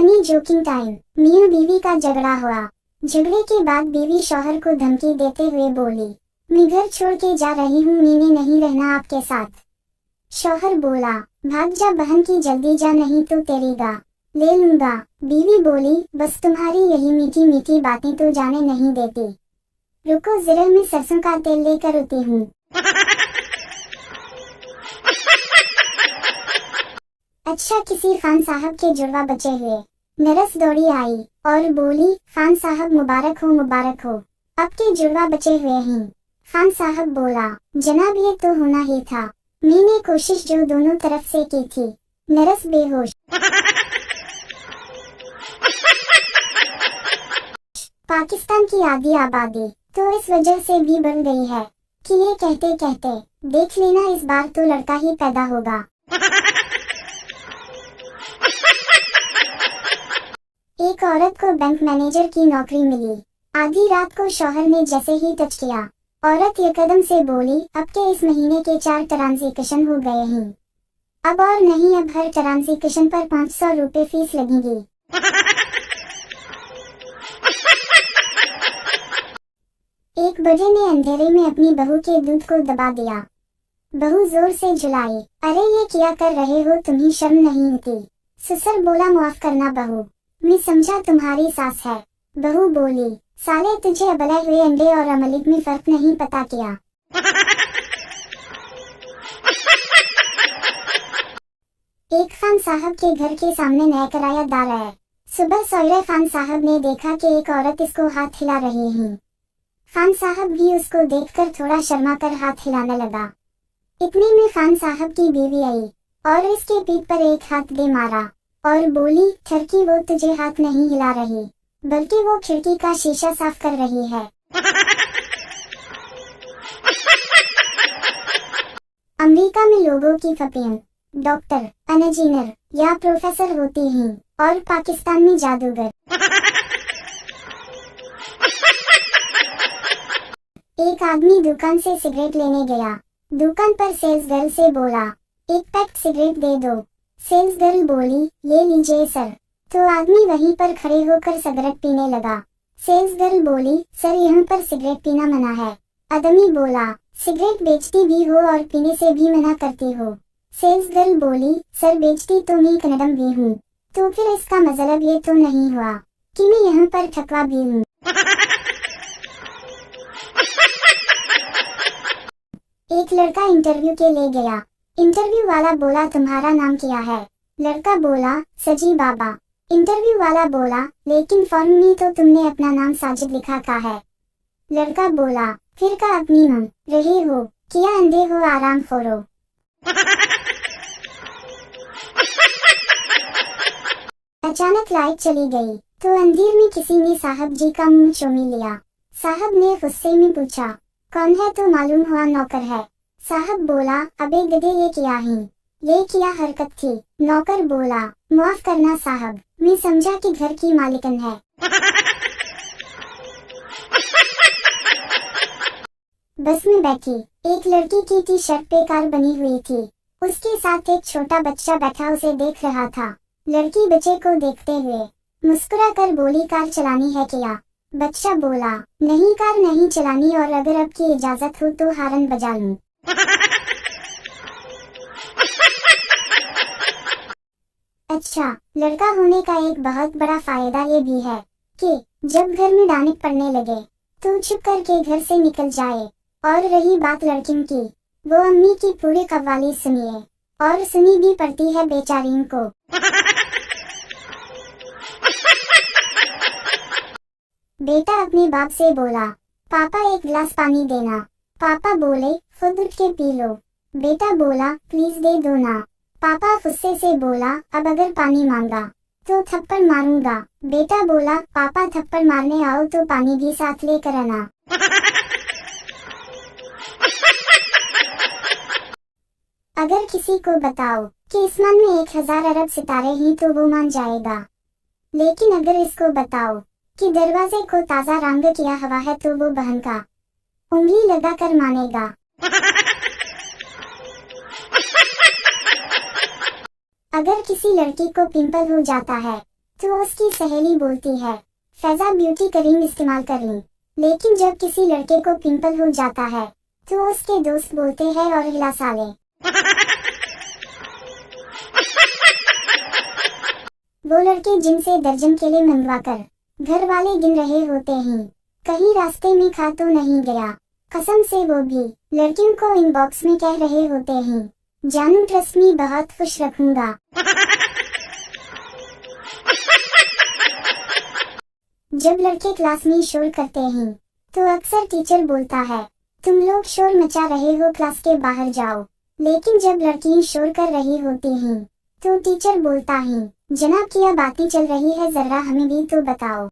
Funny joking time. मियां बीवी का झगड़ा हुआ। झगड़े के बाद बीवी शौहर को धमकी देते हुए बोली, मैं घर छोड़ के जा रही हूँ, मैंने नहीं रहना आपके साथ। शौहर बोला, भाग जा बहन की, जल्दी जा नहीं तो तेरी गा ले लूंगा। बीवी बोली, बस तुम्हारी यही मीठी मीठी बातें तो जाने नहीं देती, रुको जरा मैं सरसों का तेल लेकर आती हूँ। अच्छा, किसी खान साहब के जुड़वा बचे हुए। नरस दौड़ी आई और बोली, खान साहब मुबारक हो मुबारक हो, आपके जुड़वा बचे हुए हैं। खान साहब बोला, जनाब ये तो होना ही था, मैंने कोशिश जो दोनों तरफ से की थी। नरस बेहोश। पाकिस्तान की आधी आबादी तो इस वजह से भी बढ़ गई है कि ये कहते कहते देख लेना इस बार तो लड़का ही पैदा होगा। एक औरत को बैंक मैनेजर की नौकरी मिली। आधी रात को शौहर ने जैसे ही टच किया, औरत यकदम से बोली, अब के इस महीने के 4 ट्रांजैक्शन हो गए हैं, अब और नहीं, अब हर ट्रांजैक्शन पर 500 रुपए फीस लगेगी। एक बड़े ने अंधेरे में अपनी बहू के दूध को दबा दिया। बहू जोर से झुलाई, अरे ये क्या कर रहे हो, तुम्हें शर्म नहीं होती। ससुर बोला, माफ करना बहू, मैं समझा तुम्हारी सास है। बहू बोली, साले तुझे उबले हुए अंडे और अमलिक में फर्क नहीं पता क्या। एक खान साहब के घर के सामने नया किरायादार है। सुबह सवेरे खान साहब ने देखा कि एक औरत इसको हाथ हिला रही है। खान साहब भी उसको देखकर थोड़ा शर्मा कर हाथ हिलाने लगा। इतने में खान साहब की बीवी आई और इसके पीठ पर एक हाथ दे मारा और बोली, ठरकी वो तुझे हाथ नहीं हिला रही, बल्कि वो खिड़की का शीशा साफ कर रही है। अमेरिका में लोगों की फकीर डॉक्टर, इंजीनियर या प्रोफेसर होती हैं और पाकिस्तान में जादूगर। एक आदमी दुकान से सिगरेट लेने गया। दुकान पर सेल्स गर्ल से बोला, एक पैक सिगरेट दे दो। सेल्स गर्ल बोली, ले लीजिए सर। तो आदमी वहीं पर खड़े होकर सिगरेट पीने लगा। सेल्स गर्ल बोली, सर यहाँ पर सिगरेट पीना मना है। आदमी बोला, सिगरेट बेचती भी हो और पीने से भी मना करती हो। सेल्स गर्ल बोली, सर बेचती तो मैं कन्नडम भी हूँ, तो फिर इसका मतलब ये तो नहीं हुआ कि मैं यहाँ पर ठकवा भी हूँ। एक लड़का इंटरव्यू के लिए गया। इंटरव्यू वाला बोला, तुम्हारा नाम क्या है? लड़का बोला, सजी बाबा। इंटरव्यू वाला बोला, लेकिन फॉर्म में तो तुमने अपना नाम साजिद लिखा का है। लड़का बोला, फिर का अपनी मांग रहे हो, क्या अंधे हो, आराम खोरो। अचानक लाइट चली गई तो अंधेर में किसी ने साहब जी का मुंह चूमी लिया। साहब ने गुस्से में पूछा, कौन है? तो मालूम हुआ नौकर है। साहब बोला, अबे गधे ये क्या है, ये क्या हरकत थी? नौकर बोला, माफ करना साहब, मैं समझा कि घर की मालिकन है। बस में बैठी एक लड़की की टी शर्ट पे कार बनी हुई थी। उसके साथ एक छोटा बच्चा बैठा उसे देख रहा था। लड़की बच्चे को देखते हुए मुस्कुरा कर बोली, कार चलानी है क्या? बच्चा बोला, नहीं कार नहीं चलानी, और अगर आपकी इजाजत हो तो हारन बजा लूं। अच्छा, लड़का होने का एक बहुत बड़ा फायदा ये भी है कि जब घर में डांट पड़ने लगे तो छुप करके घर से निकल जाए। और रही बात लड़कियों की, वो अम्मी की पूरी कव्वाली सुनिए, और सुनी भी पड़ती है बेचारियों को। बेटा अपने बाप से बोला, पापा एक गिलास पानी देना। पापा बोले, खुद उठ के पी लो। बेटा बोला, प्लीज दे दो ना। पापा गुस्से से बोला, अब अगर पानी मांगा तो थप्पड़ मारूंगा। बेटा बोला, पापा थप्पड़ मारने आओ तो पानी भी साथ लेकर आना। अगर किसी को बताओ कि आसमान में 1000 अरब सितारे हैं तो वो मान जाएगा, लेकिन अगर इसको बताओ कि दरवाजे को ताजा रंग किया हुआ है तो वो बहन का उंगली लगाकर मानेगा। अगर किसी लड़की को पिंपल हो जाता है तो उसकी सहेली बोलती है, फैजा ब्यूटी क्रीम इस्तेमाल कर ली। लेकिन जब किसी लड़के को पिंपल हो जाता है तो उसके दोस्त बोलते हैं और हिला साले। वो लड़के जिनसे दर्जन केले मंगवा कर घर वाले गिन रहे होते हैं, कहीं रास्ते में खा तो नहीं गया। कसम से वो भी लड़कियों को इनबॉक्स में कह रहे होते हैं, जानू ट्रस्ट मी बहुत खुश रखूंगा। जब लड़के क्लास में शोर करते हैं तो अक्सर टीचर बोलता है, तुम लोग शोर मचा रहे हो, क्लास के बाहर जाओ। लेकिन जब लड़कियां शोर कर रही होती हैं तो टीचर बोलता है, जनाब क्या बातें चल रही है, जरा हमें भी तो बताओ।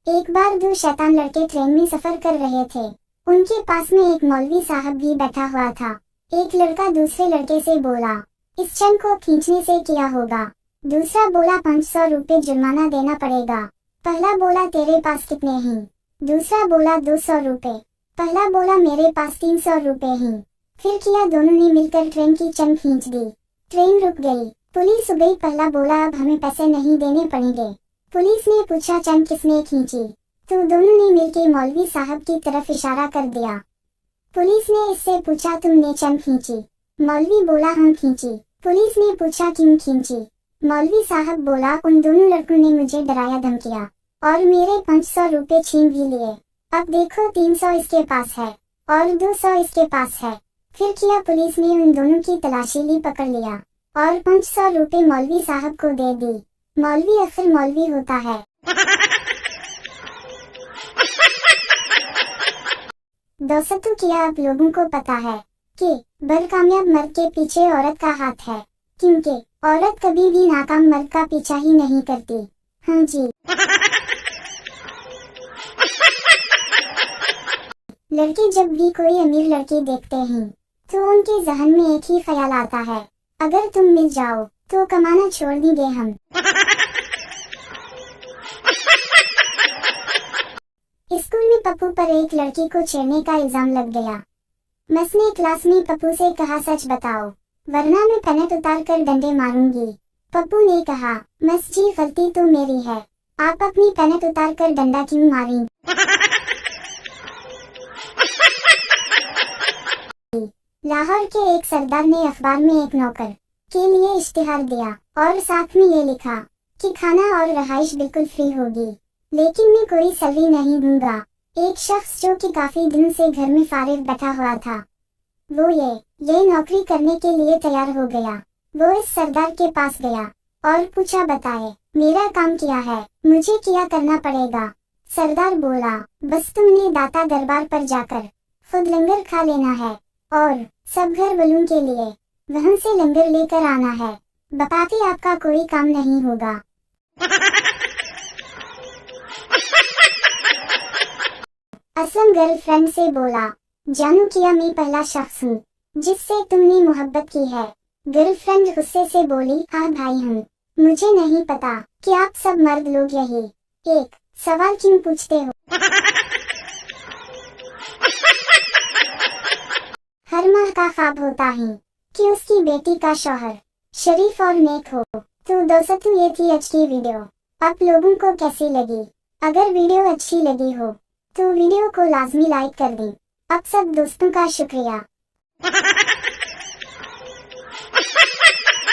एक बार दो शैतान लड़के ट्रेन में सफर कर रहे थे। उनके पास में एक मौलवी साहब भी बैठा हुआ था। एक लड़का दूसरे लड़के से बोला, इस चैन को खींचने से क्या होगा? दूसरा बोला, 500 रुपए जुर्माना देना पड़ेगा। पहला बोला, तेरे पास कितने हैं? दूसरा बोला, 200 रुपए। पहला बोला, मेरे पास 300 रुपए हैं। फिर किया दोनों ने मिलकर ट्रेन की चैन खींच दी। ट्रेन रुक गई। पुलिस गई। पहला बोला, अब हमें पैसे नहीं देने पड़ेंगे। पुलिस ने पूछा, चैन किसने खींची? तो दोनों ने मिलकर मौलवी साहब की तरफ इशारा कर दिया। पुलिस ने इससे पूछा, तुमने चैन खींची? मौलवी बोला, हाँ खींची। पुलिस ने पूछा, क्यों खींची? मौलवी साहब बोला, उन दोनों लड़कों ने मुझे डराया धमकिया और मेरे 500 रुपए छीन भी लिए। अब देखो 300 इसके पास है और 200 इसके पास है। फिर किया पुलिस ने उन दोनों की तलाशी ली, पकड़ लिया और 500 रुपए मौलवी साहब को दे दी। मौलवी अक्सर मौलवी होता है। दोस्तों, क्या आप लोगों को पता है कि बड़कामयाब मर्द के पीछे औरत का हाथ है, क्योंकि औरत कभी भी नाकाम मर्द का पीछा ही नहीं करती। हाँ जी। लड़के जब भी कोई अमीर लड़की देखते हैं तो उनके जहन में एक ही ख्याल आता है, अगर तुम मिल जाओ तो कमाना छोड़ देंगे हम। स्कूल में पप्पू पर एक लड़की को छेड़ने का इल्जाम लग गया। मिस ने क्लास में पप्पू से कहा, सच बताओ वरना मैं पैंट उतार कर डंडे मारूंगी। पप्पू ने कहा, मिस जी गलती तो मेरी है, आप अपनी पैंट उतार कर डंडा क्यों मारें? लाहौर के एक सरदार ने अखबार में एक नौकर के लिए इश्तिहार दिया और साथ में ये लिखा कि खाना और रहाइश बिल्कुल फ्री होगी, लेकिन मैं कोई सैलरी नहीं दूंगा। एक शख्स जो कि काफी दिन से घर में फारिग बैठा हुआ था, वो ये नौकरी करने के लिए तैयार हो गया। वो इस सरदार के पास गया और पूछा, बताए मेरा काम क्या है, मुझे क्या करना पड़ेगा? सरदार बोला, बस तुमने दाता दरबार पर जाकर खुद लंगर खा लेना है और सब घर वालों के लिए वहाँ से लंगर लेकर आना है, बाकी आपका कोई काम नहीं होगा। असलम गर्लफ्रेंड से बोला, जानू क्या मैं पहला शख्स हूँ जिससे तुमने मोहब्बत की है? गर्लफ्रेंड गुस्से से बोली, हाँ भाई हम, मुझे नहीं पता कि आप सब मर्द लोग यही एक सवाल क्यों पूछते हो? हर माँ का ख्वाब होता है कि उसकी बेटी का शौहर शरीफ और नेक हो। तो दोस्तों, ये थी आज की वीडियो। आप लोगों को कैसी लगी? अगर वीडियो अच्छी लगी हो तो वीडियो को लाजमी लाइक कर दें। आप सब दोस्तों का शुक्रिया।